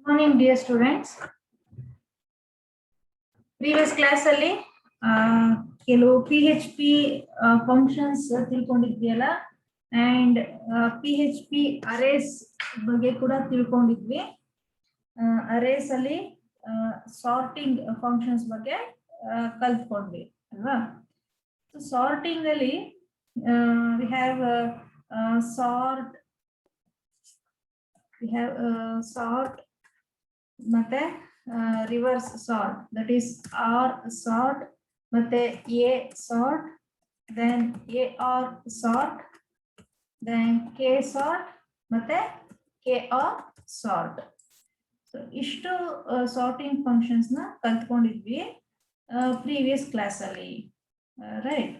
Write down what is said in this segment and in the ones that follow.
Morning, dear students. Previous class ಅಲ್ಲಿ ಕೆಲವು PHP functions ತಿಳ್ಕೊಂಡಿದ್ವಿಯಲ್ಲ and PHP arrays ಬಗ್ಗೆ ಕೂಡ ತಿಳ್ಕೊಂಡಿದ್ವಿ. Arrays ಅಲ್ಲಿ sorting functions ಬಗ್ಗೆ ಕಲ್ತ್ಕೊಂಡ್ವಿ ಅಲ್ವಾ? So sorting ಅಲ್ಲಿ we have sort ಮತ್ತೆ reverse sort, that is R sort ಮತ್ತೆ A sort, then AR sort, then K sort ಮತ್ತೆ KR sort. So ಇಷ್ಟು sorting functions ನ ಕಲ್ತ್ಕೊಂಡಿದ್ವಿ previous class ಅಲ್ಲಿ, right?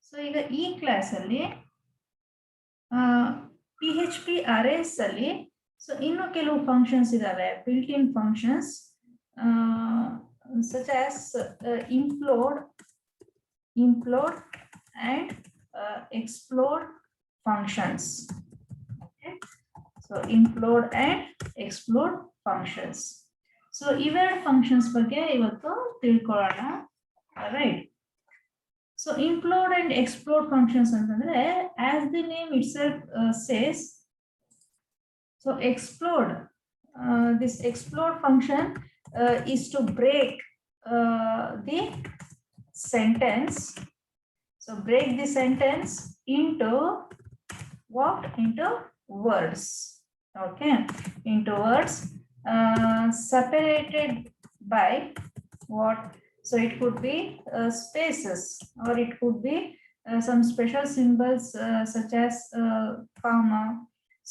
So ಈಗ ಈ ಕ್ಲಾಸ್ ಅಲ್ಲಿ PHP arrays ಅಲ್ಲಿ so ಇನ್ನು ಕೆಲವು functions ಇದಾವೆ, built-in functions such as implode and explode functions. Okay, so implode and explode functions. So ಇವೆರಡು functions ಬಗ್ಗೆ ಇವತ್ತು ತಿಳ್ಕೊಳ್ಳೋಣ, right? So implode and explode functions ಅಂತಂದ್ರೆ as the name itself says, so explode, this explode function is to break the sentence. So break the sentence into what? Into words. Okay, into words separated by what? So it could be spaces, or it could be some special symbols such as comma,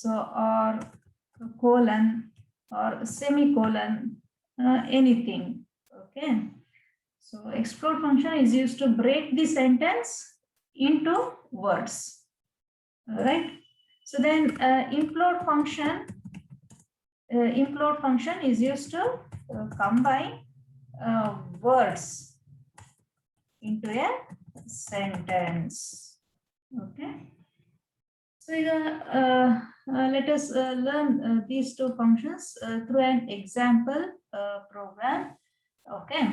so or colon or semicolon, anything. Okay, so explode function is used to break the sentence into words, right? So then implode function is used to combine words into a sentence. Okay, so let us learn these two functions through an example program. Okay,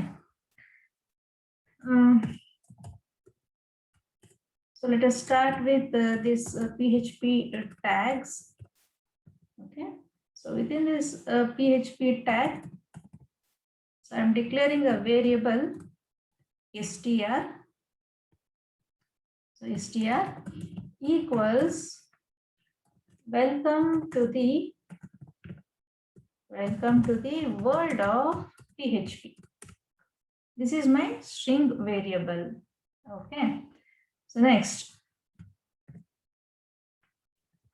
so let us start with this PHP tags. Okay, so within this PHP tag, so I am declaring a variable str. So str equals welcome to the world of PHP. This is my string variable. Okay, so next,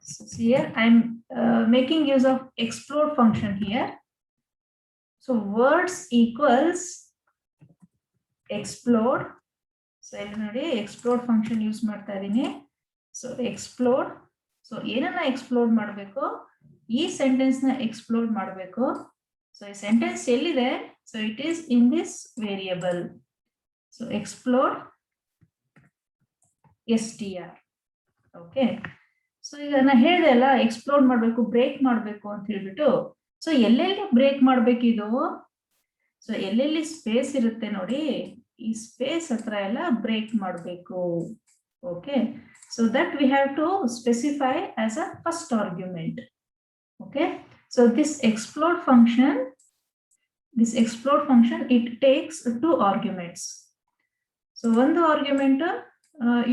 so here I'm making use of explode function here. So words equals explode. So explode function use ಮಾಡ್ತಾ ಇದೀನಿ. So explode, so ಏನನ್ನ explode ಮಾಡಬೇಕು? ಈ sentence ನ explode ಮಾಡಬೇಕು. So ಈ sentence ಎಲ್ಲಿದೆ? So it is in this variable. So explode str. Okay, so ಈಗ ನಾನು ಹೇಳಿದೆ ಅಲ್ಲ, explode ಮಾಡಬೇಕು, ಬ್ರೇಕ್ ಮಾಡಬೇಕು ಅಂತ ಹೇಳ್ಬಿಟ್ಟು. ಸೊ ಎಲ್ಲೆಲ್ಲಿ ಬ್ರೇಕ್ ಮಾಡಬೇಕು ಇದು? ಸೊ ಎಲ್ಲೆಲ್ಲಿ ಸ್ಪೇಸ್ ಇರುತ್ತೆ ನೋಡಿ, ಈ ಸ್ಪೇಸ್ ಹತ್ರ ಎಲ್ಲ ಬ್ರೇಕ್ ಮಾಡಬೇಕು. Okay, so that we have to specify as a first argument. Okay, so this explode function it takes two arguments. So ಒಂದು argument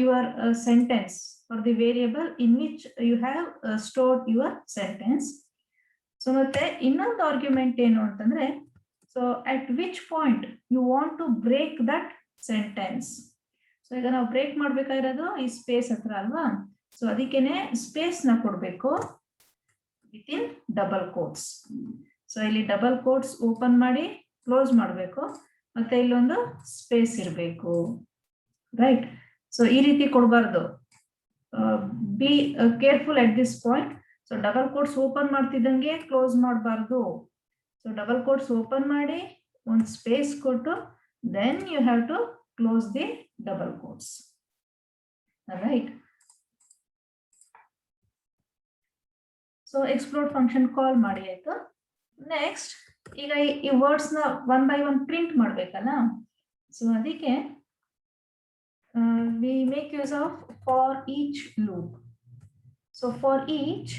your sentence or the variable in which you have stored your sentence. So ಮತ್ತೆ ಇನ್ನೊಂದು argument ಏನು ಅಂತಂದ್ರೆ, so at which point you want to break that sentence. So ಈಗ ನಾವು break ಮಾಡ್ಬೇಕಾಗಿರೋದು ಈ space ಹತ್ರ ಅಲ್ವಾ? ಸೊ ಅದಕ್ಕೇನೆ ಸ್ಪೇಸ್ ನ ಕೊಡ್ಬೇಕು with in double quotes. So ಇಲ್ಲಿ ಡಬಲ್ ಕೋಟ್ಸ್ ಓಪನ್ ಮಾಡಿ ಕ್ಲೋಸ್ ಮಾಡಬೇಕು, ಮತ್ತೆ ಇಲ್ಲೊಂದು ಸ್ಪೇಸ್ ಇರಬೇಕು, ರೈಟ್? ಸೊ ಈ ರೀತಿ ಕೊಡಬಾರ್ದು. Be careful at this point. So double quotes open ಮಾಡ್ತಿದ್ದಂಗೆ ಕ್ಲೋಸ್ ಮಾಡಬಾರ್ದು. ಸೊ ಡಬಲ್ ಕೋಟ್ಸ್ ಓಪನ್ ಮಾಡಿ ಒಂದು ಸ್ಪೇಸ್ ಕೊಟ್ಟು then you have to close the double quotes, right? So explode function call ಮಾಡಿ ಆಯ್ತು. ನೆಕ್ಸ್ಟ್ ಈಗ ಈ ವರ್ಡ್ಸ್ ನ ಒನ್ ಬೈ ಒನ್ ಪ್ರಿಂಟ್ ಮಾಡ್ಬೇಕಲ್ಲ. ಸೊ ಅದಕ್ಕೆ we make use of for each loop. So for each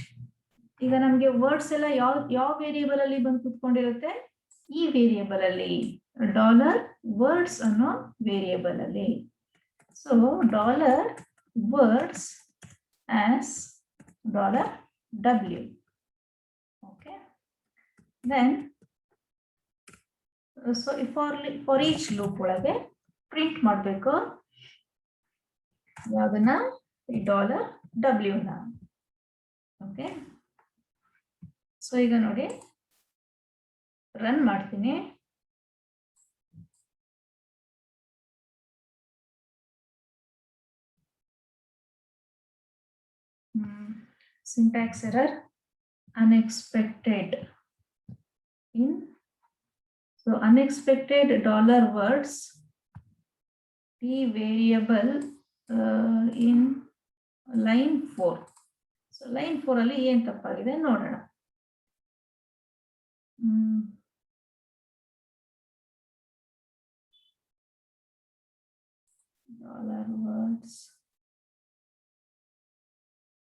ಈಗ ನಮ್ಗೆ ವರ್ಡ್ಸ್ ಎಲ್ಲ ಯಾವ ವೇರಿಯೇಬಲ್ ಅಲ್ಲಿ ಬಂದು ಕೂತ್ಕೊಂಡಿರುತ್ತೆ, ಈ ವೇರಿಯೇಬಲ್ ಅಲ್ಲಿ ಡಾಲರ್ ವರ್ಡ್ಸ್ ಅನ್ನೋ ವೇರಿಯೇಬಲ್ ಅಲ್ಲಿ. So dollar words as $W. Okay, then so for each loop ಒಳಗೆ ಪ್ರಿಂಟ್ ಮಾಡಬೇಕು ಯಾವ್ದನ್ನ, ಈ $W ನ. ಓಕೆ, ಸೊ ಈಗ ನೋಡಿ ರನ್ ಮಾಡ್ತೀನಿ. syntax error, unexpected in, so unexpected dollar words p variable in line 4. so line 4 ಅಲ್ಲಿ ಏನ್ ತಪ್ಪಾಗಿದೆ ನೋಡೋಣ. dollar words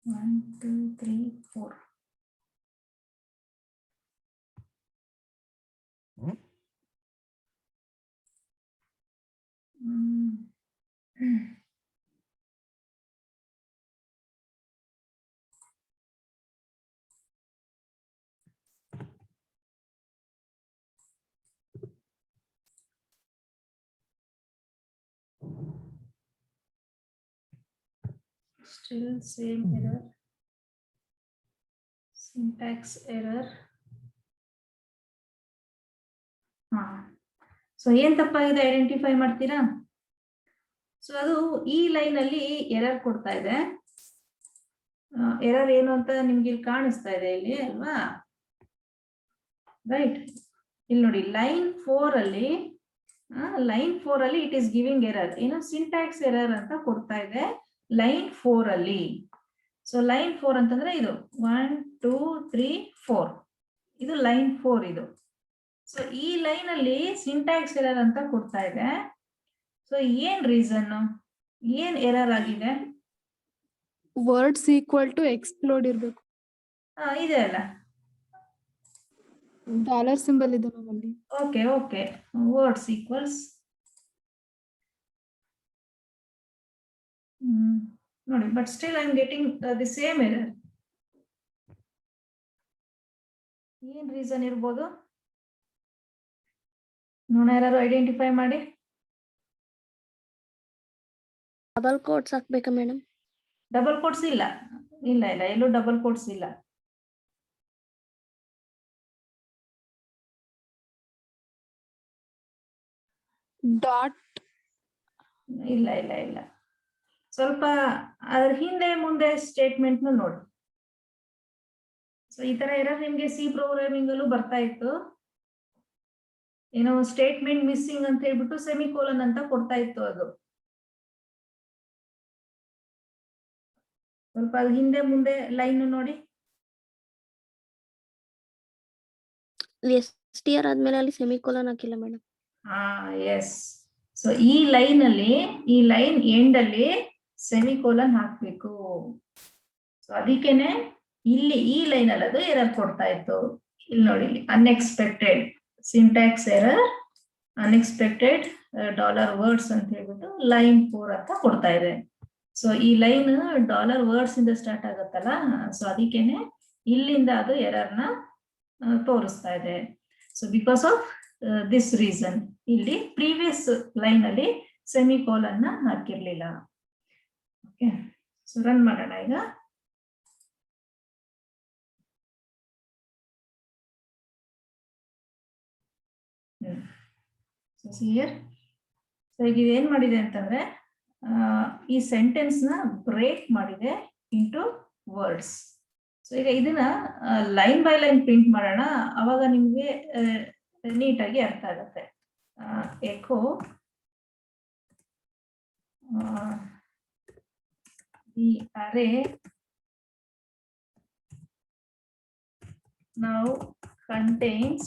1 2 3 4. Still same error, syntax error. So ಏನ್ ತಪ್ಪಾಗಿದೆ ಐಡೆಂಟಿಫೈ ಮಾಡ್ತೀರಾ? ಸೊ ಅದು ಈ ಲೈನ್ ಅಲ್ಲಿ ಎರರ್ ಕೊಡ್ತಾ ಇದೆ. ಎರರ್ ಏನು ಅಂತ ನಿಮ್ಗೆ ಇಲ್ಲಿ ಕಾಣಿಸ್ತಾ ಇದೆ ಇಲ್ಲಿ ಅಲ್ವಾ, ರೈಟ್? ಇಲ್ಲಿ ನೋಡಿ ಲೈನ್ 4 ಅಲ್ಲಿ ಇಟ್ ಈಸ್ ಗಿವಿಂಗ್ ಎರರ್, ಏನು ಸಿಂಟ್ಯಾಕ್ಸ್ ಎರರ್ ಅಂತ ಕೊಡ್ತಾ ಇದೆ ಲೈನ್ 4 ಅಲ್ಲಿ. ಸೊ ಲೈನ್ 4 ಅಂತಂದ್ರೆ ಇದು 1 2 3 4, ಇದು ಲೈನ್ 4 ಇದು. ಸೊ ಈ ಲೈನ್ ಅಲ್ಲಿ ಸಿಂಟ್ಯಾಕ್ಸ್ ಎರರ್ ಅಂತ ಕೊಡ್ತಾ ಇದೆ. ಸೊ ಏನ್ ರೀಸನ್, ಏನ್ ಎರರ್ ಆಗಿದೆ? ವರ್ಡ್ಸ್ ಈಕ್ವಲ್ ಟು ಎಕ್ಸ್ಪ್ಲೋಡ್ ಇರಬೇಕು. ಇದೆ ಅಲ್ಲ, ಡಾಲರ್ ಸಿಂಬಲ್ ಇದೆ ನಮ್ಮಲ್ಲಿ. ಓಕೆ ಓಕೆ, ವರ್ಡ್ಸ್ ಈಕ್ವಲ್ಸ್ ನೋಡಿ, but still I am getting the same error. ಏನ್ ರೀಸನ್ ಇರ್ಬೋದು ನೋಡ, ಯಾರು ಐಡೆಂಟಿಫೈ ಮಾಡಿ. ಡಬಲ್ ಕೋಟ್ಸ್ ಹಾಕ್ಬೇಕಾ ಮೇಡಮ್? ಡಬಲ್ ಕೋಟ್ಸ್ ಇಲ್ಲ, ಇಲ್ಲ ಇಲ್ಲ, ಎಲ್ಲೂ ಡಬಲ್ ಕೋಟ್ಸ್ ಇಲ್ಲ. ಡಾಟ್ ಇಲ್ಲ ಇಲ್ಲ ಇಲ್ಲ, ಸ್ವಲ್ಪ ಅದ್ರ ಹಿಂದೆ ಮುಂದೆ ಸ್ಟೇಟ್ಮೆಂಟ್ ನೋಡಿ. ಸೊ ಈ ತರ ಎರರ್ ನಿಮ್ಗೆ ಸಿ ಪ್ರೋಗ್ರಾಮಿಂಗ್ ಅಲ್ಲೂ ಬರ್ತಾ ಇತ್ತು. ಏನೋ ಸ್ಟೇಟ್ಮೆಂಟ್ ಮಿಸ್ಸಿಂಗ್ ಅಂತ ಹೇಳ್ಬಿಟ್ಟು ಸೆಮಿಕೋಲನ್ ಅಂತ ಕೊಡ್ತಾ ಇತ್ತು. ಅದು ಸ್ವಲ್ಪ ಅದು ಹಿಂದೆ ಮುಂದೆ ಲೈನ್ ನೋಡಿ. STR ಆದ್ಮೇಲೆ ಅಲ್ಲಿ ಸೆಮಿಕೋಲನ್ ಹಾಕಿಲ್ಲ ಮೇಡಮ್. ಎಸ್. ಸೊ ಈ ಲೈನ್ ಅಲ್ಲಿ, ಈ ಲೈನ್ ಎಂಡ್ ಅಲ್ಲಿ ಸೆಮಿಕೋಲನ್ ಹಾಕ್ಬೇಕು. ಸೊ ಅದಕ್ಕೇನೆ ಇಲ್ಲಿ ಈ ಲೈನ್ ಅಲ್ಲಿ ಅದು ಎರರ್ ಕೊಡ್ತಾ ಇತ್ತು. ಇಲ್ಲಿ ನೋಡಿ, unexpected syntax error, unexpected dollar words ಅಂತ ಹೇಳ್ಬಿಟ್ಟು ಲೈನ್ 4 ಅಂತ ಕೊಡ್ತಾ ಇದೆ. ಸೊ ಈ ಲೈನ್ ಡಾಲರ್ ವರ್ಡ್ಸ್ ಇಂದ ಸ್ಟಾರ್ಟ್ ಆಗುತ್ತಲ್ಲ, ಸೊ ಅದಕ್ಕೇನೆ ಇಲ್ಲಿಂದ ಅದು ಎರರ್ ನ ತೋರಿಸ್ತಾ ಇದೆ. So because of this reason ಇಲ್ಲಿ ಪ್ರೀವಿಯಸ್ ಲೈನ್ ಅಲ್ಲಿ ಸೆಮಿಕೋಲನ್ ನ ಹಾಕಿರ್ಲಿಲ್ಲ. ಓಕೆ, ಸೊ ರನ್ ಮಾಡೋಣ ಈಗ. ಹಿಯರ್ ಸೊ ಈಗ ಇದೇನ್ ಮಾಡಿದೆ ಅಂತಂದ್ರೆ, ಈ ಸೆಂಟೆನ್ಸ್ ನ ಬ್ರೇಕ್ ಮಾಡಿದೆ ಇಂಟು ವರ್ಡ್ಸ್. ಸೊ ಈಗ ಇದನ್ನ ಲೈನ್ ಬೈ ಲೈನ್ ಪ್ರಿಂಟ್ ಮಾಡೋಣ, ಅವಾಗ ನಿಮ್ಗೆ ನೀಟಾಗಿ ಅರ್ಥ ಆಗುತ್ತೆ. Echo the array now contains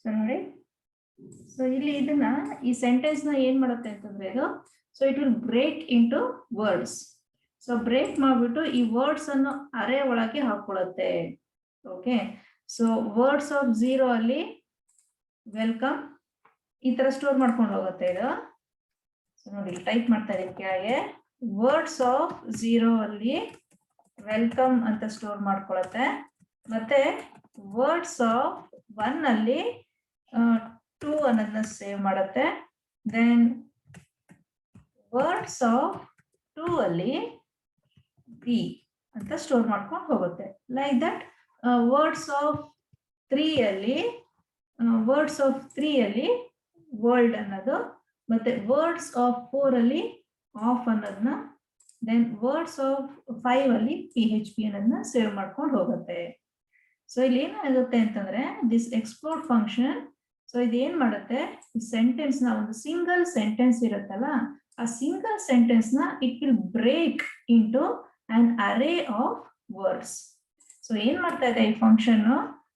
so ನೋಡಿ, ಸೊ ಇಲ್ಲಿ ಇದನ್ನ ಈ ಸೆಂಟೆನ್ಸ್ ನ ಏನ್ ಮಾಡುತ್ತೆ ಅಂತಂದ್ರೆ ಇದು, so it will break into words. So break ಮಾಡ್ಬಿಟ್ಟು ಈ ವರ್ಡ್ಸ್ ಅನ್ನು ಅರೆ ಒಳಗೆ ಹಾಕೊಳ್ಳುತ್ತೆ. ಓಕೆ, ಸೊ ವರ್ಡ್ಸ್ ಆಫ್ 0 ಅಲ್ಲಿ ವೆಲ್ಕಮ್ ಈ ತರ ಸ್ಟೋರ್ ಮಾಡ್ಕೊಂಡು ಹೋಗುತ್ತೆ ಇದು. ಸೊ ನೋಡಿ ಟೈಪ್ ಮಾಡ್ತಾ ಇದೀನಿ ಕೆಳಗೆ, ವರ್ಡ್ಸ್ ಆಫ್ 0 ಅಲ್ಲಿ ವೆಲ್ಕಮ್ ಅಂತ ಸ್ಟೋರ್ ಮಾಡ್ಕೊಳತ್ತೆ. ಮತ್ತೆ ವರ್ಡ್ಸ್ ಆಫ್ 1 ಅಲ್ಲಿ 2 ಅನ್ನೋದನ್ನ ಸೇವ್ ಮಾಡುತ್ತೆ. ದೆನ್ ವರ್ಡ್ಸ್ ಆಫ್ 2 ಅಲ್ಲಿ ಬಿ ಅಂತ ಸ್ಟೋರ್ ಮಾಡ್ಕೊಂಡು ಹೋಗುತ್ತೆ. ಲೈಕ್ ದಟ್ ವರ್ಡ್ಸ್ ಆಫ್ 3 ಅಲ್ಲಿ ವರ್ಲ್ಡ್ ಅನ್ನೋದು, ಮತ್ತೆ ವರ್ಡ್ಸ್ ಆಫ್ 4 ಅಲ್ಲಿ ಆಫ್ ಅನ್ನೋದನ್ನ, ದೆನ್ ವರ್ಡ್ಸ್ ಆಫ್ 5 ಅಲ್ಲಿ PHP ಅನ್ನೋದನ್ನ ಸೇವ್ ಮಾಡ್ಕೊಂಡು ಹೋಗುತ್ತೆ. ಸೊ ಇಲ್ಲಿ ಏನಾಗುತ್ತೆ ಅಂತಂದ್ರೆ ದಿಸ್ ಎಕ್ಸ್ಪ್ಲೋರ್ ಫಂಕ್ಷನ್, ಸೊ ಇದೇನ್ ಮಾಡುತ್ತೆ, ಈ ಸೆಂಟೆನ್ಸ್ ನ ಒಂದು ಸಿಂಗಲ್ ಸೆಂಟೆನ್ಸ್ ಇರುತ್ತಲ್ಲ, ಆ ಸಿಂಗಲ್ ಸೆಂಟೆನ್ಸ್ ನ it will break into an array of words. So ಏನ್ ಮಾಡ್ತಾ ಇದೆ ಈ function,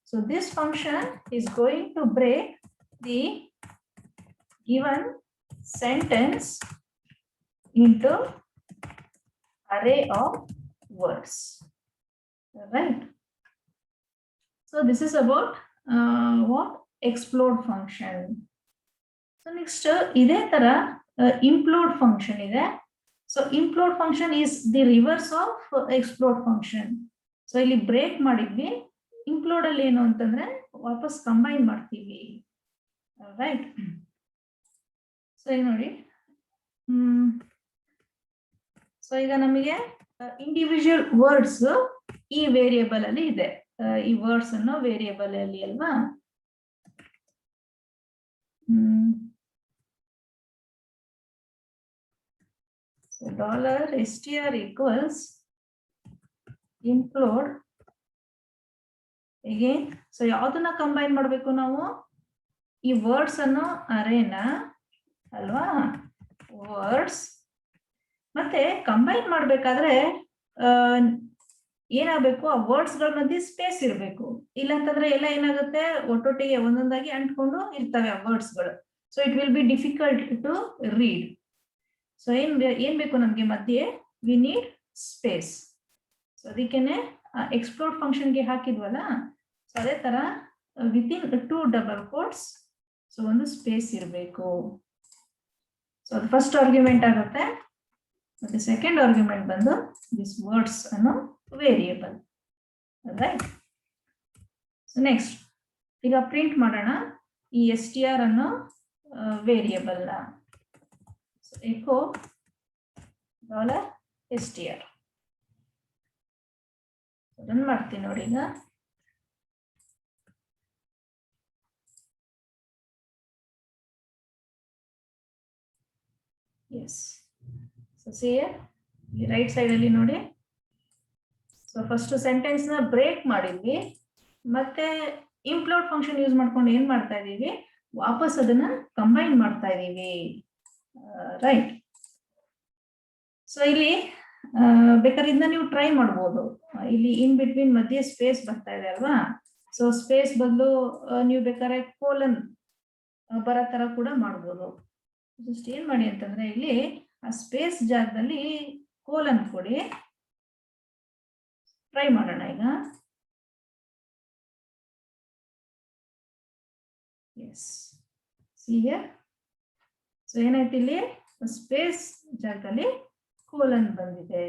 so this function is going to break the given sentence into array of words, right? So this is about what explode function. So next ಇದೇ ತರ implode function ಇದೆ. So implode function is the reverse of explode function. So ಇಲ್ಲಿ break ಮಾಡಿದ್ವಿ, ಇಂಪ್ಲೋಡ್ ಅಲ್ಲಿ ಏನು ಅಂತಂದ್ರೆ ವಾಪಸ್ combine ಮಾಡ್ತೀವಿ, ರೈಟ್? ಸೊ ಈಗ ನೋಡಿ, ಸೊ ಈಗ ನಮಗೆ ಇಂಡಿವಿಜುವಲ್ ವರ್ಡ್ಸ್ ಈ ವೇರಿಯೇಬಲ್ ಅಲ್ಲಿ ಇದೆ. ಈ ವರ್ಡ್ಸ್ ಅನ್ನು ವೇರಿಯೇಬಲ್ ಅಲ್ಲಿ ಅಲ್ವಾ, so $str equals implode again. So ಯಾವ್ದನ್ನ ಕಂಬೈನ್ ಮಾಡ್ಬೇಕು ನಾವು, ಈ ವರ್ಡ್ಸ್ ಅನ್ನು ಅರೇನ ಅಲ್ವಾ, ವರ್ಡ್ಸ್ ಮತ್ತೆ ಕಂಬೈನ್ ಮಾಡ್ಬೇಕಾದ್ರೆ ಏನಾಗಬೇಕು, ಆ ವರ್ಡ್ಸ್ ಗಳ ಮಧ್ಯೆ ಸ್ಪೇಸ್ ಇರಬೇಕು. ಇಲ್ಲಾಂತಂದ್ರೆ ಎಲ್ಲ ಏನಾಗುತ್ತೆ, ಒಟ್ಟೊಟ್ಟಿಗೆ ಒಂದೊಂದಾಗಿ ಅಂಟ್ಕೊಂಡು ಇರ್ತವೆ ಆ ವರ್ಡ್ಸ್ ಗಳು. So it will be difficult to read. So ಏನ್ ಬೇಕು ನಮ್ಗೆ ಮಧ್ಯೆ, ವಿ ನೀಡ್ ಸ್ಪೇಸ್. ಸೊ ಅದಕ್ಕೇನೆ ಎಕ್ಸ್ಪ್ಲೋರ್ ಫಂಕ್ಷನ್ಗೆ ಹಾಕಿದ್ವಲ್ಲ, ಸೊ ಅದೇ ತರ ವಿತಿನ್ 2 ಡಬಲ್ ಕೋಟ್ಸ್ ಸೊ ಒಂದು ಸ್ಪೇಸ್ ಇರಬೇಕು. ಸೊ ಅದು ಫಸ್ಟ್ ಆರ್ಗ್ಯುಮೆಂಟ್ ಆಗುತ್ತೆ. ಮತ್ತೆ ಸೆಕೆಂಡ್ ಆರ್ಗ್ಯುಮೆಂಟ್ ಬಂದು ದಿಸ್ ವರ್ಡ್ಸ್ ಅನ್ನೋ ವೇರಿಯೇಬಲ್, ರೈಟ್? ಸೊ ನೆಕ್ಸ್ಟ್ ಈಗ ಪ್ರಿಂಟ್ ಮಾಡೋಣ ಈ str ಅನ್ನೋ ವೇರಿಯೇಬಲ್ ನ. ಎಕೋ $str ರನ್ ಮಾಡ್ತೀನಿ ನೋಡಿ ಈಗ. Yes, so see right side ಅಲ್ಲಿ ನೋಡಿ, ಸೊ ಫಸ್ಟ್ ಸೆಂಟೆನ್ಸ್ ನ ಬ್ರೇಕ್ ಮಾಡಿದ್ವಿ, ಮತ್ತೆ ಇಂಪ್ಲೋಡ್ ಫಂಕ್ಷನ್ ಯೂಸ್ ಮಾಡ್ಕೊಂಡು ಏನ್ ಮಾಡ್ತಾ ಇದೀವಿ, ವಾಪಸ್ ಅದನ್ನ ಕಂಬೈನ್ ಮಾಡ್ತಾ ಇದೀವಿ, ರೈಟ್? ಸೊ ಇಲ್ಲಿ ಬೇಕಾದ್ರೆ ಇದನ್ನ ನೀವು ಟ್ರೈ ಮಾಡ್ಬೋದು. ಇಲ್ಲಿ ಇನ್ ಬಿಟ್ವೀನ್ ಮಧ್ಯೆ ಸ್ಪೇಸ್ ಬರ್ತಾ ಇದೆ ಅಲ್ವಾ, ಸೊ ಸ್ಪೇಸ್ ಬದಲು ನೀವು ಬೇಕಾದ್ರೆ ಕೋಲನ್ ಬರೋ ತರ ಕೂಡ ಮಾಡ್ಬೋದು. ಜಸ್ಟ್ ಏನ್ ಮಾಡಿ ಅಂತಂದ್ರೆ ಇಲ್ಲಿ ಆ ಸ್ಪೇಸ್ ಜಾಗದಲ್ಲಿ ಕೋಲನ್ ಕೊಡಿ, ಟ್ರೈ ಮಾಡೋಣ ಈಗ. S, see here. ಸೊ ಏನಾಯ್ತು, ಇಲ್ಲಿ ಸ್ಪೇಸ್ ಜಾಗದಲ್ಲಿ ಕೋಲನ್ ಬಂದಿದೆ,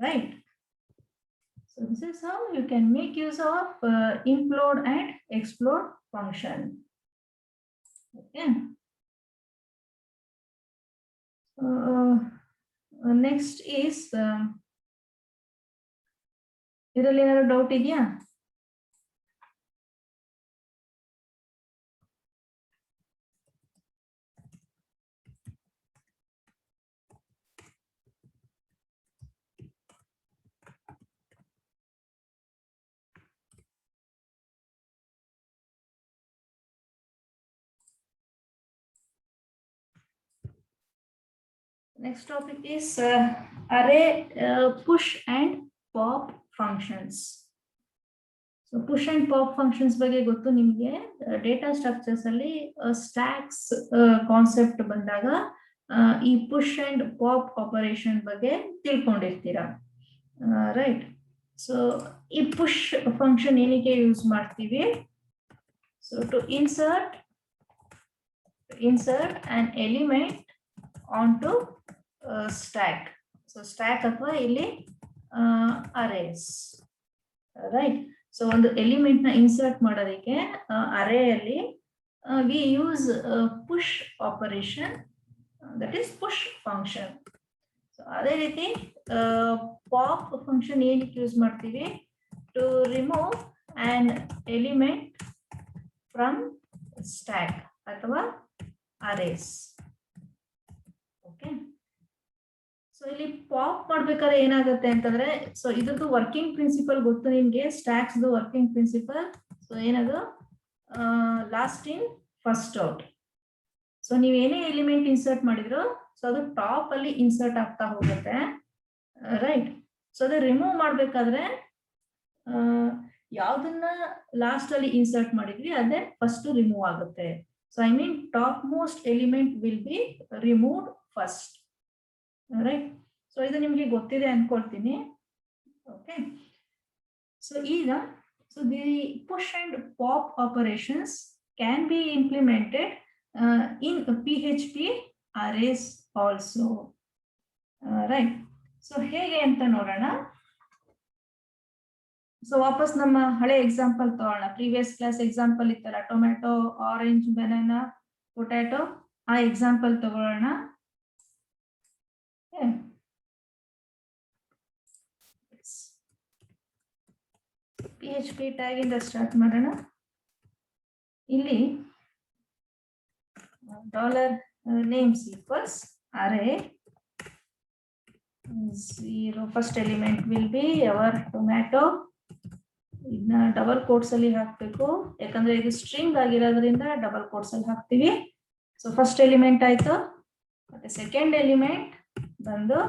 right? So this is how you can make use of implode and explode function. Okay. Next is ಇದರಲ್ಲಿ ಏನಾದ್ರು ಡೌಟ್ ಇದೆಯಾ? Next topic is array push and pop functions. So push and pop functions ಬಗ್ಗೆ ಗೊತ್ತು ನಿಮಗೆ. Data structures ಅಲ್ಲಿ stacks concept ಬಂದಾಗ ಈ push and pop operation ಬಗ್ಗೆ ತಿಳ್ಕೊಂಡಿರ್ತೀರಾ, ರೈಟ್? ಸೊ ಈ ಪುಷ್ ಫಂಕ್ಷನ್ ಏನಕ್ಕೆ ಯೂಸ್ ಮಾಡ್ತೀವಿ? So to insert an element onto stack. So stack ಅಥವಾ ಇಲ್ಲಿ arrays, right? ಸೊ ಒಂದು ಎಲಿಮೆಂಟ್ ನ ಇನ್ಸರ್ಟ್ ಮಾಡೋದಕ್ಕೆ ಅರೇ ಅಲ್ಲಿ we use push operation, that is push function. So ಅದೇ ರೀತಿ ಪಾಪ್ ಫಂಕ್ಷನ್ ಏನಕ್ಕೆ ಯೂಸ್ ಮಾಡ್ತೀವಿ? To remove an element from stack ಅಥವಾ ಅರೇಸ್. ಓಕೆ, ಸೊ ಇಲ್ಲಿ ಪಾಪ್ ಮಾಡ್ಬೇಕಾದ್ರೆ ಏನಾಗುತ್ತೆ ಅಂತಂದ್ರೆ, ಸೊ ಇದ್ರದ್ದು ವರ್ಕಿಂಗ್ ಪ್ರಿನ್ಸಿಪಲ್ ಗೊತ್ತು ನಿಮ್ಗೆ, ಸ್ಟ್ಯಾಕ್ಸ್ ವರ್ಕಿಂಗ್ ಪ್ರಿನ್ಸಿಪಲ್. ಸೊ ಏನದು? Last in first out. So ನೀವು ಏನೇ ಎಲಿಮೆಂಟ್ ಇನ್ಸರ್ಟ್ ಮಾಡಿದ್ರು ಸೊ ಅದು ಟಾಪ್ ಅಲ್ಲಿ ಇನ್ಸರ್ಟ್ ಆಗ್ತಾ ಹೋಗುತ್ತೆ, ರೈಟ್? ಸೊ ಅದು ರಿಮೂವ್ ಮಾಡ್ಬೇಕಾದ್ರೆ ಯಾವ್ದನ್ನ ಲಾಸ್ಟ್ ಅಲ್ಲಿ ಇನ್ಸರ್ಟ್ ಮಾಡಿದ್ವಿ ಅದೇ ಫಸ್ಟ್ ರಿಮೂವ್ ಆಗುತ್ತೆ. So I mean top most element will be removed first, right? So ಇದು ನಿಮ್ಗೆ ಗೊತ್ತಿದೆ ಅನ್ಕೊಳ್ತೀನಿ. ಓಕೆ, ಸೊ ಈಗ so the push and pop operations can be implemented in PHP arrays also, right? So ಹೇಗೆ ಅಂತ ನೋಡೋಣ. So ವಾಪಸ್ ನಮ್ಮ ಹಳೆ ಎಕ್ಸಾಂಪಲ್ ತಗೋಣ. ಪ್ರೀವಿಯಸ್ ಕ್ಲಾಸ್ ಎಕ್ಸಾಂಪಲ್ ಇತ್ತಲ್ಲ, ಟೊಮ್ಯಾಟೊ, ಆರೆಂಜ್, ಬನಾನಾ, ಪೊಟ್ಯಾಟೊ, ಆ ಎಕ್ಸಾಂಪಲ್ ತಗೊಳ್ಳೋಣ. PHP ಟ್ಯಾಗ್ ಇಂದ ಸ್ಟಾರ್ಟ್ ಮಾಡೋಣ. ಇಲ್ಲಿ $names equals array 0. First element will be our tomato. ಇದನ್ನ ಡಬಲ್ ಕೋಟ್ಸ್ ಅಲ್ಲಿ ಹಾಕ್ಬೇಕು, ಯಾಕಂದ್ರೆ ಇದು ಸ್ಟ್ರಿಂಗ್ ಆಗಿರೋದ್ರಿಂದ ಡಬಲ್ ಕೋಟ್ಸ್ ಅಲ್ಲಿ ಹಾಕ್ತಿವಿ. ಸೊ ಫಸ್ಟ್ ಎಲಿಮೆಂಟ್ ಆಯ್ತು. ಮತ್ತೆ ಸೆಕೆಂಡ್ ಎಲಿಮೆಂಟ್ ಬಂದು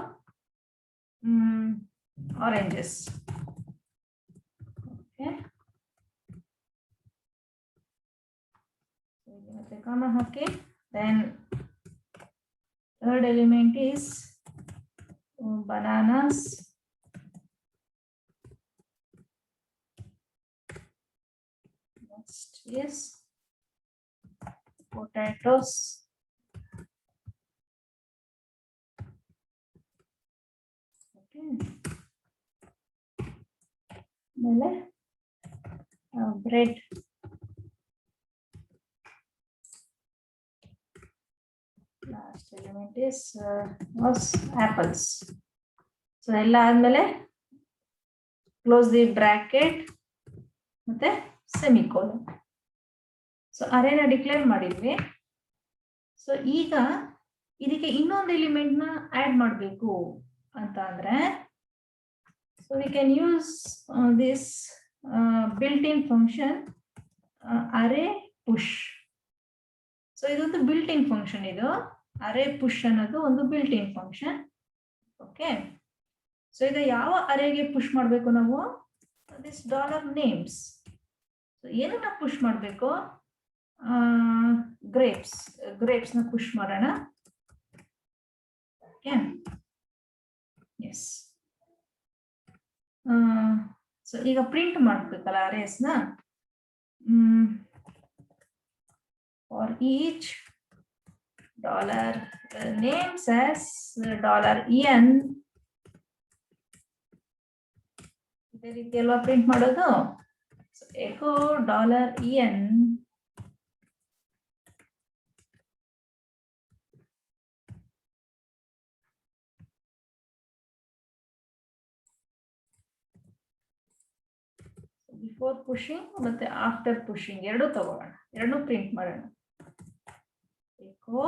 ಆರೆಂಜಸ್. ಓಕೆ, ಮತ್ತೆ ಕಾಮ ಹಾಕಿ. Then third element is bananas. Next is potatoes. Okay. Bread. Last element is was apples. So ಎಲ್ಲ ಆದ್ಮೇಲೆ ಕ್ಲೋಸ್ ದಿ ಬ್ರಾಕೆಟ್ ಮತ್ತೆ ಸೆಮಿಕೋಲನ್. ಸೊ ಅರೇನ ಡಿಕ್ಲೇರ್ ಮಾಡಿದ್ವಿ. ಸೊ ಈಗ ಇದಕ್ಕೆ ಇನ್ನೊಂದು ಎಲಿಮೆಂಟ್ ನ ಆಡ್ ಮಾಡಬೇಕು ಅಂತ ಅಂದ್ರೆ, so we can use this built in function array push. So ಇದೊಂದು ಬಿಲ್ಟ್ ಇನ್ ಫಂಕ್ಷನ್. ಇದು ಅರೇ ಪುಷ್ ಅನ್ನೋದು ಒಂದು built in function. Okay, so ಈಗ ಯಾವ ಅರೇಗೆ ಪುಷ್ ಮಾಡಬೇಕು ನಾವು? This $names. ಸೊ ಏನನ್ನ ಪುಷ್ ಮಾಡಬೇಕು? ಗ್ರೇಪ್ಸ್ ನ ಪುಷ್ ಮಾಡೋಣ. Okay, yes. ಸೊ ಈಗ ಪ್ರಿಂಟ್ ಮಾಡ್ಬೇಕಲ್ಲ ಅರೇಸ್ ನ. For each $names as $n. ಇದೇ ರೀತಿ ಅಲ್ವಾ ಪ್ರಿಂಟ್ ಮಾಡೋದು? ಎಕೋ $n ಬಿಫೋರ್ ಪುಷಿಂಗ್ ಮತ್ತೆ ಆಫ್ಟರ್ ಪುಷಿಂಗ್ ಎರಡು ತಗೋಣ, ಎರಡು ಪ್ರಿಂಟ್ ಮಾಡೋಣ. Echo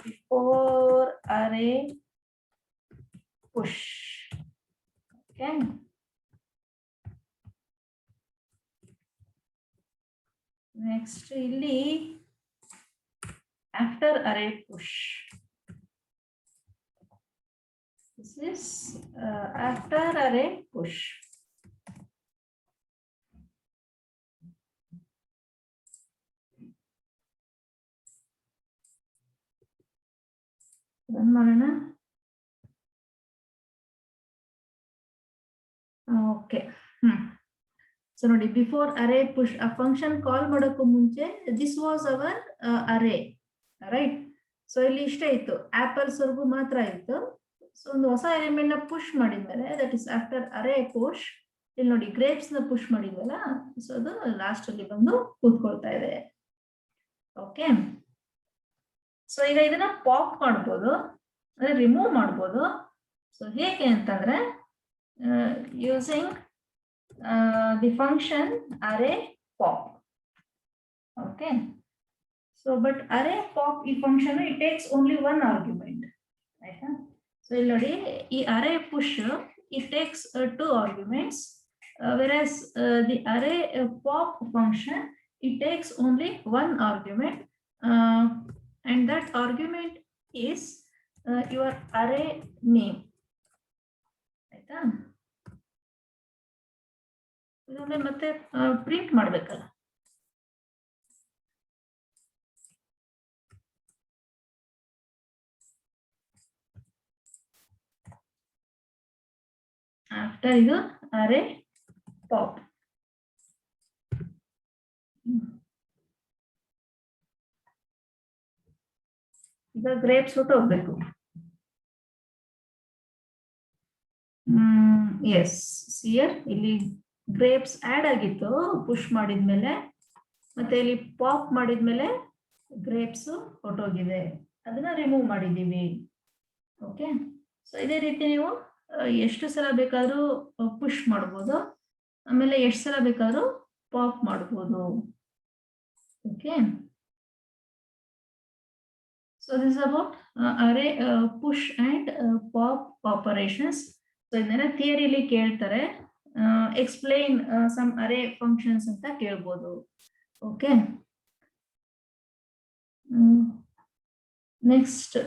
before array push. Okay, next ಇಲ್ಲಿ after array push. is after array push. Run ಮಾಡೋಣ. Okay. So ನೋಡಿ, ಬಿಫೋರ್ ಅರೇ ಪುಷ್ ಆ ಫಂಕ್ಷನ್ ಕಾಲ್ ಮಾಡೋಕ್ಕೂ ಮುಂಚೆ this was our array, right? So ಇಲ್ಲಿ ಇಷ್ಟೇ ಇತ್ತು, ಆಪಲ್ಸ್ ವರ್ಗು ಮಾತ್ರ ಇತ್ತು. ಸೊ ಒಂದು ಹೊಸ ಎಲಿಮೆಂಟ್ ನ ಪುಷ್ ಮಾಡಿದ್ಮೇಲೆ that is after array push. ಇಲ್ಲಿ ನೋಡಿ ಗ್ರೇಪ್ಸ್ ನ ಪುಷ್ ಮಾಡಿದ್ವಲ್ಲ, ಸೊ ಅದು ಲಾಸ್ಟ್ ಅಲ್ಲಿ ಬಂದು ಕೂತ್ಕೊಳ್ತಾ ಇದೆ. ಓಕೆ, ಸೊ ಈಗ ಇದನ್ನ ಪಾಪ್ ಮಾಡ್ಬೋದು, ಅಂದ್ರೆ ರಿಮೂವ್ ಮಾಡ್ಬೋದು. ಸೊ ಹೇಗೆ ಅಂತಂದ್ರೆ using the function array pop. Okay, so but array pop ಈ function it takes only one argument, right? So ಇಲ್ಲಿ ನೋಡಿ, ಈ array push it takes two arguments, whereas the array pop function it takes only one argument, and that argument is your array name, right? ಇದೊಂದೇ ಮತ್ತೆ print ಮಾಡ್ಬೇಕಲ್ಲ. After ಇದು ಅರೇ pop. ಈಗ grapes ಹೊಟ್ಟು ಹೋಗ್ಬೇಕು. ಎಸ್, ಸಿಯರ್ ಇಲ್ಲಿ ಗ್ರೇಪ್ಸ್ ಆಡ್ ಆಗಿತ್ತು push ಮಾಡಿದ್ಮೇಲೆ, ಮತ್ತೆ ಇಲ್ಲಿ ಪಾಪ್ ಮಾಡಿದ್ಮೇಲೆ ಗ್ರೇಪ್ಸ್ ಹೊಟ್ಟೋಗಿದೆ, ಅದನ್ನ ರಿಮೂವ್ ಮಾಡಿದೀವಿ. ಓಕೆ, ಸೊ ಇದೇ ರೀತಿ ನೀವು ಎಷ್ಟು ಸಲ ಬೇಕಾದ್ರೂ ಪುಷ್ ಮಾಡ್ಬೋದು, ಆಮೇಲೆ ಎಷ್ಟು ಸಲ ಬೇಕಾದ್ರೂ ಪಾಪ್ ಮಾಡ್ಬೋದು. Okay, so this about array push and pop operations. So ಇದನ್ನೆಲ್ಲ ಥಿಯರಿಲಿ ಕೇಳ್ತಾರೆ. Explain some array functions ಅಂತ ಕೇಳ್ಬೋದು. ಓಕೆ, ನೆಕ್ಸ್ಟ್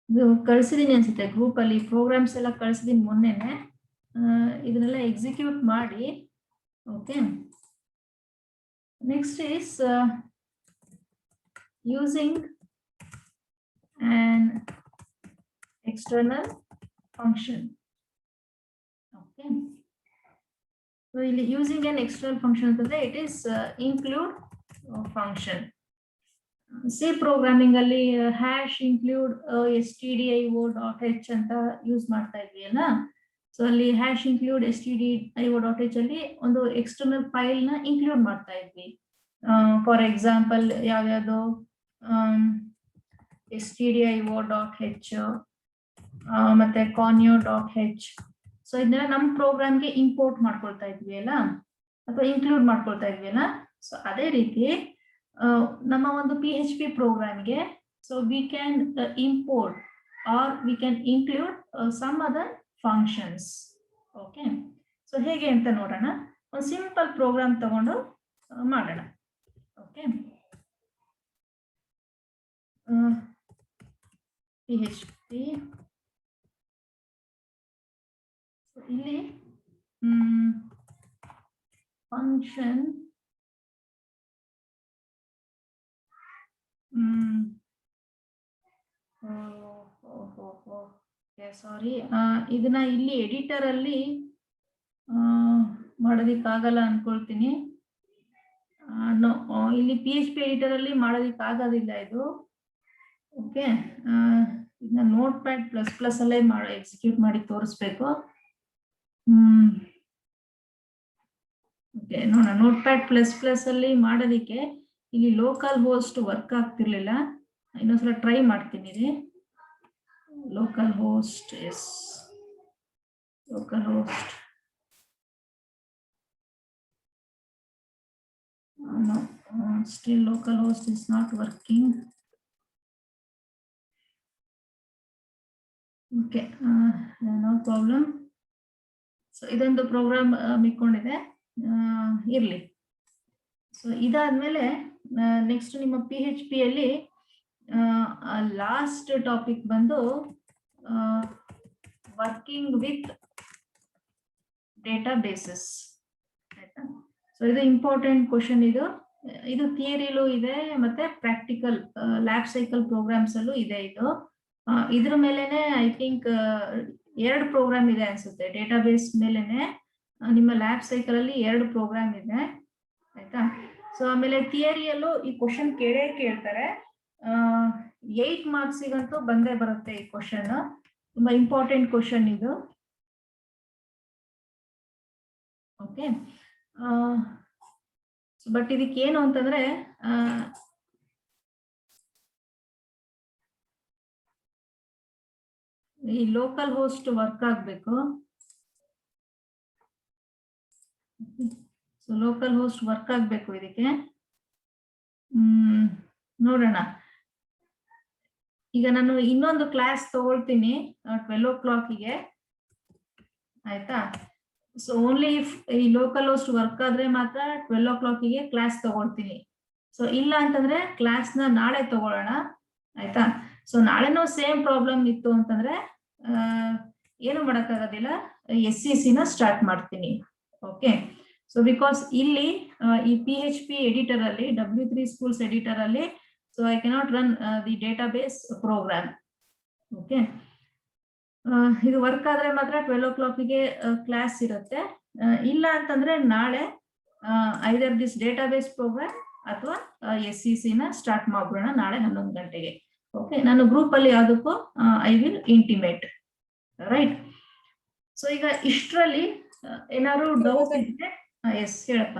ಇದು ಕಳ್ಸಿದೀನಿ ಅನ್ಸುತ್ತೆ ಗ್ರೂಪ್ ಅಲ್ಲಿ, ಪ್ರೋಗ್ರಾಮ್ಸ್ ಎಲ್ಲ ಕಳ್ಸಿದೀನಿ ಮೊನ್ನೆನೆ. ಇದನ್ನೆಲ್ಲ ಎಕ್ಸಿಕ್ಯೂಟ್ ಮಾಡಿ. Okay, next is using an external function. Okay, so using an external function today, it is include function. C programming ಅಲ್ಲಿ hash include stdio.h ಅಂತ ಯೂಸ್ ಮಾಡ್ತಾ ಇದ್ವಿ ಅಲ್ಲ. ಸೊ ಅಲ್ಲಿ hash include stdio.h ಅಲ್ಲಿ ಒಂದು ಎಕ್ಸ್ಟರ್ನಲ್ ಫೈಲ್ ನ ಇನ್ಕ್ಲೂಡ್ ಮಾಡ್ತಾ ಇದ್ವಿ. ಫಾರ್ ಎಕ್ಸಾಂಪಲ್ ಯಾವ್ಯಾವುದು stdio.h ಮತ್ತೆ conio.h. ಸೊ ಇದನ್ನೆಲ್ಲ ನಮ್ಮ ಪ್ರೋಗ್ರಾಮ್ಗೆ ಇಂಪೋರ್ಟ್ ಮಾಡ್ಕೊಳ್ತಾ ಇದ್ವಿ ಅಲ್ಲ, ಅಥವಾ ಇನ್ಕ್ಲೂಡ್ ಮಾಡ್ಕೊಳ್ತಾ ಇದ್ವಿ ಅಲ್ಲ. ಸೊ ಅದೇ ರೀತಿ ನಮ್ಮ ಒಂದು PHP ಪ್ರೋಗ್ರಾಮ್ಗೆ so we can import or we can include some other functions. Okay, so ಹೇಗೆ ಅಂತ ನೋಡೋಣ. ಒಂದು ಸಿಂಪಲ್ ಪ್ರೋಗ್ರಾಮ್ ತಗೊಂಡು ಮಾಡೋಣ. ಓಕೆ, PHP ಇಲ್ಲಿ ಫಂಕ್ಷನ್ ಸಾರಿ, ಇದನ್ನ ಇಲ್ಲಿ ಎಡಿಟರ್ ಅಲ್ಲಿ ಮಾಡೋದಿಕ್ಕಾಗಲ್ಲ ಅನ್ಕೊಳ್ತೀನಿ. ಇಲ್ಲಿ PHP ಎಡಿಟರ್ ಅಲ್ಲಿ ಮಾಡೋದಿಕ್ಕಾಗೋದಿಲ್ಲ ಇದು. ಓಕೆ, ಇದನ್ನ ನೋಟ್ಪ್ಯಾಡ್ ಪ್ಲಸ್ ಅಲ್ಲೇ ಎಕ್ಸಿಕ್ಯೂಟ್ ಮಾಡಿ ತೋರಿಸ್ಬೇಕು. ಓಕೆ, ನೋಡೋಣ. ನೋಟ್ಪ್ಯಾಡ್ ಪ್ಲಸ್ ಅಲ್ಲಿ ಮಾಡೋದಿಕ್ಕೆ ಇಲ್ಲಿ ಲೋಕಲ್ ಹೋಸ್ಟ್ ವರ್ಕ್ ಆಗ್ತಿರ್ಲಿಲ್ಲ. ಇನ್ನೊಂದ್ಸಲ ಟ್ರೈ ಮಾಡ್ತೀನಿ. Local host, yes, local host. No, still local host is not working. Okay, no problem. So ಇದೊಂದು ಪ್ರೋಗ್ರಾಮ್ ಮಿಕ್ಕೊಂಡಿದೆ, ಇರ್ಲಿ. ಸೊ ಇದಾದ್ಮೇಲೆ ನೆಕ್ಸ್ಟ್ ನಿಮ್ಮ PHP ಅಲ್ಲಿ ಲಾಸ್ಟ್ ಟಾಪಿಕ್ ಬಂದು ವರ್ಕಿಂಗ್ ವಿತ್ ಡೇಟಾಬೇಸಸ್ ಆಯ್ತಾ. ಸೊ ಇದು ಇಂಪಾರ್ಟೆಂಟ್ ಕ್ವಶನ್. ಇದು ಥಿಯರಿಲೂ ಇದೆ ಮತ್ತೆ ಪ್ರಾಕ್ಟಿಕಲ್ ಲ್ಯಾಬ್ ಸೈಕಲ್ ಪ್ರೋಗ್ರಾಮ್ಸ್ ಅಲ್ಲೂ ಇದೆ. ಇದ್ರ ಮೇಲೆನೆ ಐ ಥಿಂಕ್ 2 ಪ್ರೋಗ್ರಾಮ್ ಇದೆ ಅನ್ಸುತ್ತೆ. ಡೇಟಾಬೇಸ್ ಮೇಲೆನೆ ನಿಮ್ಮ ಲ್ಯಾಬ್ ಸೈಕಲ್ ಅಲ್ಲಿ 2 ಪ್ರೋಗ್ರಾಮ್ ಇದೆ ಆಯ್ತಾ. ಸೊ ಆಮೇಲೆ ಥಿಯರಿಯಲ್ಲೂ ಈ ಕ್ವಶನ್ ಕೇಳ್ತಾರೆ. 8 ಮಾರ್ಕ್ಸಿಗಂತೂ ಬಂದೇ ಬರುತ್ತೆ ಈ ಕ್ವಶನ್. ತುಂಬಾ ಇಂಪಾರ್ಟೆಂಟ್ ಕ್ವಶನ್ ಇದು. ಓಕೆ, ಬಟ್ ಇದಕ್ಕೆ ಏನು ಅಂತಂದ್ರೆ ಈ ಲೋಕಲ್ ಹೋಸ್ಟ್ ವರ್ಕ್ ಆಗ್ಬೇಕು. ಸೊ ಲೋಕಲ್ ಹೋಸ್ಟ್ ವರ್ಕ್ ಆಗ್ಬೇಕು ಇದಕ್ಕೆ. ನೋಡೋಣ. ಈಗ ನಾನು ಇನ್ನೊಂದು ಕ್ಲಾಸ್ ತಗೊಳ್ತೀನಿ 12 o'clock ಆಯ್ತಾ. ಸೊ ಓನ್ಲಿ ಇಫ್ ಈ ಲೋಕಲ್ ಹೋಸ್ಟ್ ವರ್ಕ್ ಆದ್ರೆ ಮಾತ್ರ 12 o'clock ಕ್ಲಾಸ್ ತಗೊಳ್ತೀನಿ. ಸೊ ಇಲ್ಲ ಅಂತಂದ್ರೆ ಕ್ಲಾಸ್ ನ ನಾಳೆ ತಗೊಳ್ಳೋಣ ಆಯ್ತಾ. ಸೊ ನಾಳೆನೂ ಸೇಮ್ ಪ್ರಾಬ್ಲಮ್ ಇತ್ತು ಅಂತಂದ್ರೆ ಏನು ಮಾಡಕ್ಕಾಗೋದಿಲ್ಲ, SCC ನ ಸ್ಟಾರ್ಟ್ ಮಾಡ್ತೀನಿ. ಓಕೆ, ಸೊ ಬಿಕಾಸ್ ಇಲ್ಲಿ ಈ PHP ಎಡಿಟರ್ ಅಲ್ಲಿ W3 Schools ಎಡಿಟರ್ ಅಲ್ಲಿ so I cannot run the database program. Okay, ಇದು ವರ್ಕ್ ಆದ್ರೆ ಮಾತ್ರ 12 o'clock ಕ್ಲಾಸ್ ಇರುತ್ತೆ. ಇಲ್ಲ ಅಂತಂದ್ರೆ ನಾಳೆ ಐದರ್ ದಿಸ್ ಡೇಟಾಬೇಸ್ ಪ್ರೋಗ್ರಾಮ್ ಅಥವಾ SCC ನ ಸ್ಟಾರ್ಟ್ ಮಾಡ್ಬಿಡೋಣ ನಾಳೆ 11 ಗಂಟೆಗೆ. ಓಕೆ, ನಾನು ಗ್ರೂಪ್ ಅಲ್ಲಿ ಯಾವುದಕ್ಕೂ I will intimate. Right. So ಈಗ ಇಷ್ಟರಲ್ಲಿ ಏನಾದ್ರು ಡೌಟ್ ಇದ್ರೆ ಎಸ್ ಹೇಳಪ್ಪ.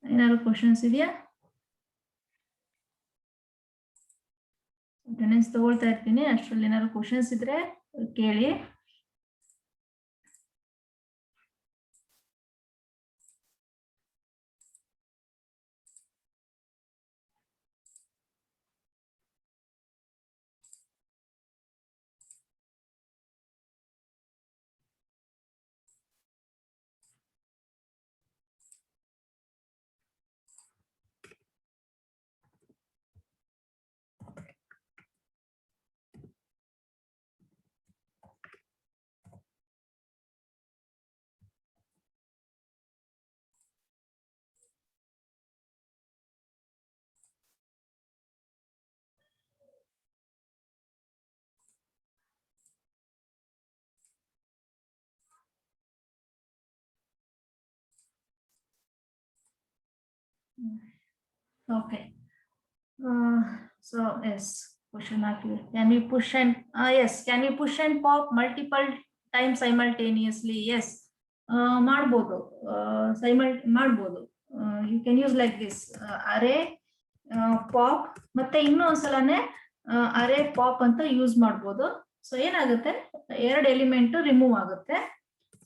ಏನಾದ್ರು ಕ್ವಶನ್ಸ್ ಇದೆಯಾ? ಅಟೆಂಡೆನ್ಸ್ ತಗೊಳ್ತಾ ಇರ್ತೀನಿ. ಅಷ್ಟರಲ್ಲಿ ಏನಾದ್ರು ಕ್ವಶನ್ಸ್ ಇದ್ರೆ ಕೇಳಿ. Okay. So yes, question hakive. Can we push and yes, can we push and pop multiple times simultaneously? Yes, ಮಾಡಬಹುದು. ಮಾಡಬಹುದು. You can use like this array pop ಮತ್ತೆ ಇನ್ನೂ ಒಂದ್ಸಲನೇ array pop ಅಂತ ಯೂಸ್ ಮಾಡಬಹುದು. ಸೊ ಏನಾಗುತ್ತೆ, 2 element remove ಆಗುತ್ತೆ.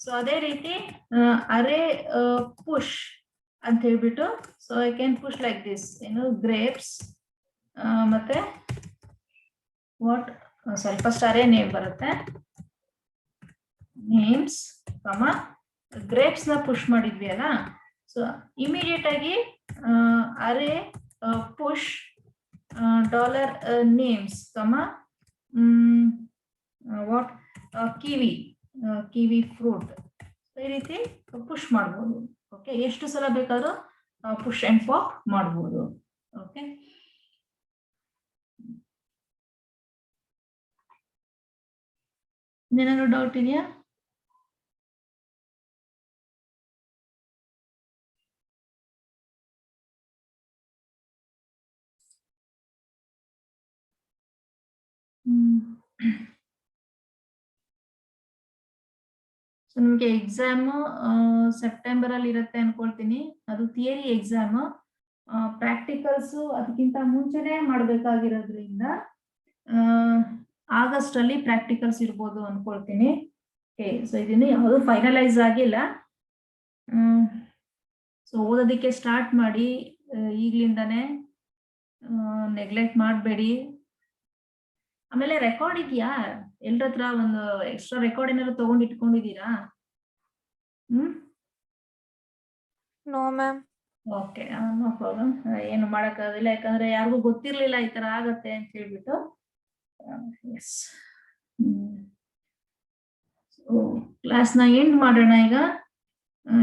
So ಅದೇ ರೀತಿ array push ಅಂತ ಹೇಳ್ಬಿಟ್ಟು, so I can push like this, grapes ಮತ್ತೆ ವಾಟ್ ಸ್ವಲ್ಪ ಸ್ಟಾರೇ ನೇಮ್ ಬರುತ್ತೆ, ನೇಮ್ಸ್ ಗ್ರೇಪ್ಸ್ ನ ಪುಷ್ ಮಾಡಿದ್ವಿ ಅಲ್ಲ. ಸೊ ಇಮಿಡಿಯೇಟ್ ಆಗಿ array push $names what kiwi fruit. ಈ ರೀತಿ ಪುಷ್ ಮಾಡ್ಬೋದು. ಓಕೆ, ಎಷ್ಟು ಸಲ ಬೇಕಾದ್ರೂ ಪುಷ್ ಅಂಡ್ ಪಾಪ್ ಮಾಡಬಹುದು. ಓಕೆ, ಏನಾದ್ರು ಡೌಟ್ ಇದೆಯಾ? ನಿಮಗೆ ಎಕ್ಸಾಮ್ ಸೆಪ್ಟೆಂಬರ್ ಅಲ್ಲಿ ಇರುತ್ತೆ ಅನ್ಕೊಳ್ತೀನಿ. ಅದು ಥಿಯರಿ ಎಕ್ಸಾಮ್. ಪ್ರಾಕ್ಟಿಕಲ್ಸ್ ಅದಕ್ಕಿಂತ ಮುಂಚೆನೆ ಮಾಡ್ಬೇಕಾಗಿರೋದ್ರಿಂದ ಆಗಸ್ಟ್ ಅಲ್ಲಿ ಪ್ರಾಕ್ಟಿಕಲ್ಸ್ ಇರ್ಬೋದು ಅನ್ಕೊಳ್ತೀನಿ. ಓಕೆ, ಸೊ ಇದನ್ನು ಯಾವುದು ಫೈನಲೈಸ್ ಆಗಿಲ್ಲ. ಸೊ ಓದೋದಕ್ಕೆ ಸ್ಟಾರ್ಟ್ ಮಾಡಿ ಈಗ್ಲಿಂದಾನೆ, ನೆಗ್ಲೆಕ್ಟ್ ಮಾಡಬೇಡಿ. ಆಮೇಲೆ ರೆಕಾರ್ಡ್ ಇದೆಯಾ ಎಲ್ಲರ ಹತ್ರ? ಒಂದು ಎಕ್ಸ್ಟ್ರಾ ರೆಕಾರ್ಡ್ ಏನಾದ್ರು ತಗೊಂಡು ಇಟ್ಕೊಂಡಿದ್ದೀರಾ? No ma'am. Okay, no problem. ಏನು ಮಾಡೋಕ್ಕಾಗಲ್ಲ, ಯಾಕಂದ್ರೆ ಯಾರಿಗೂ ಗೊತ್ತಿರಲಿಲ್ಲ ಈ ತರ ಆಗತ್ತೆ ಅಂತ ಹೇಳ್ಬಿಟ್ಟು. ಎಸ್, ಕ್ಲಾಸ್ನ ಎಂಡ್ ಮಾಡೋಣ ಈಗ.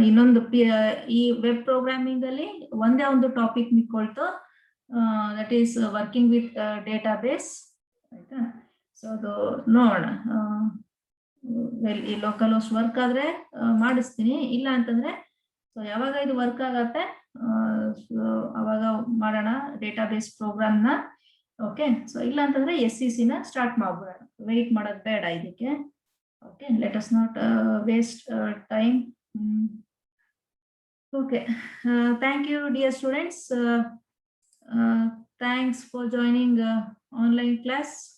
ಇನ್ನೊಂದು ಈ ವೆಬ್ ಪ್ರೋಗ್ರಾಮಿಂಗ್ ಅಲ್ಲಿ ಒಂದೇ ಒಂದು ಟಾಪಿಕ್ ಮಿಕ್ಕೊಳ್ತು, that is working with database. ಆಯ್ತಾ? ಸೊ ಅದು ನೋಡೋಣ. ಈ ಲೋಕಲ್ ಹೋಸ್ಟ್ ವರ್ಕ್ ಆದ್ರೆ ಮಾಡಿಸ್ತೀನಿ, ಇಲ್ಲ ಅಂತಂದ್ರೆ ಸೊ ಯಾವಾಗ ಇದು ವರ್ಕ್ ಆಗತ್ತೆ ಅವಾಗ ಮಾಡೋಣ ಡೇಟಾಬೇಸ್ ಪ್ರೋಗ್ರಾಮ್ನ. ಓಕೆ, ಸೊ ಇಲ್ಲ ಅಂತಂದ್ರೆ SCC ನ ಸ್ಟಾರ್ಟ್ ಮಾಡ್ಬಿಡೋಣ, ವೆಯ್ಟ್ ಮಾಡೋದು ಬೇಡ ಇದಕ್ಕೆ. Okay, let us not waste time. Okay, thank you dear students. Thanks for joining online class.